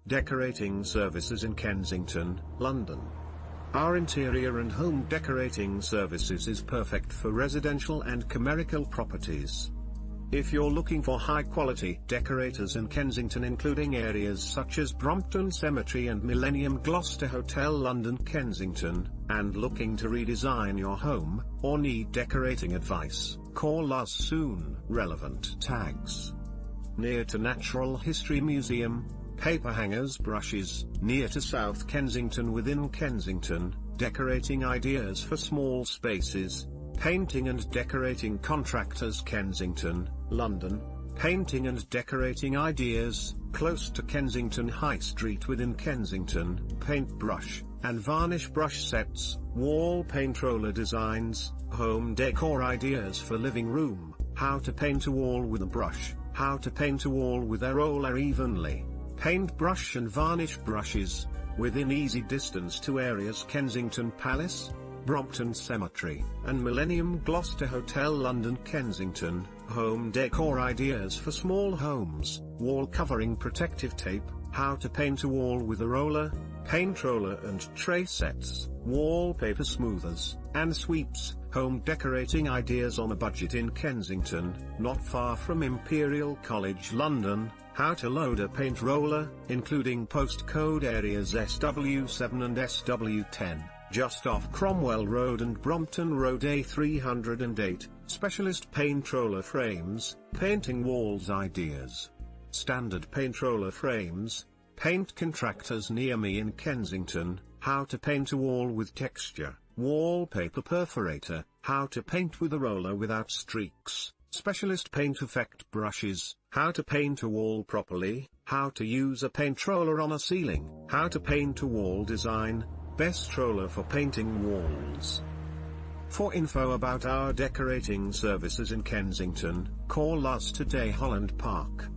Decorating services in Kensington, London. Our interior and home decorating services is perfect for residential and commercial properties. If you're looking for high-quality decorators in Kensington, including areas such as Brompton Cemetery and Millennium, Gloucester Hotel London, Kensington, and looking to redesign your home, or need decorating advice, call us soon. Relevant tags: near to Natural History Museum, paper hangers, brushes, near to South Kensington, within Kensington, decorating ideas for small spaces, painting and decorating contractors, Kensington, London, painting and decorating ideas, close to Kensington High Street, within Kensington, paintbrush and varnish brush sets, wall paint roller designs, home decor ideas for living room, how to paint a wall with a brush, how to paint a wall with a roller evenly, paintbrush and varnish brushes, within easy distance to areas Kensington Palace, Brompton Cemetery, and Millennium, Gloucester Hotel London, Kensington, home decor ideas for small homes, wall covering protective tape, how to paint a wall with a roller, paint roller and tray sets, wallpaper smoothers, and sweeps, home decorating ideas on a budget in Kensington, not far from Imperial College London, how to load a paint roller, including postcode areas SW7 and SW10. Just off Cromwell Road and Brompton Road A308, specialist paint roller frames, painting walls ideas. Standard paint roller frames, paint contractors near me in Kensington, how to paint a wall with texture, wallpaper perforator, how to paint with a roller without streaks, specialist paint effect brushes, how to paint a wall properly, how to use a paint roller on a ceiling, how to paint a wall design, best roller for painting walls. For info about our decorating services in Kensington, call us today. Holland Park.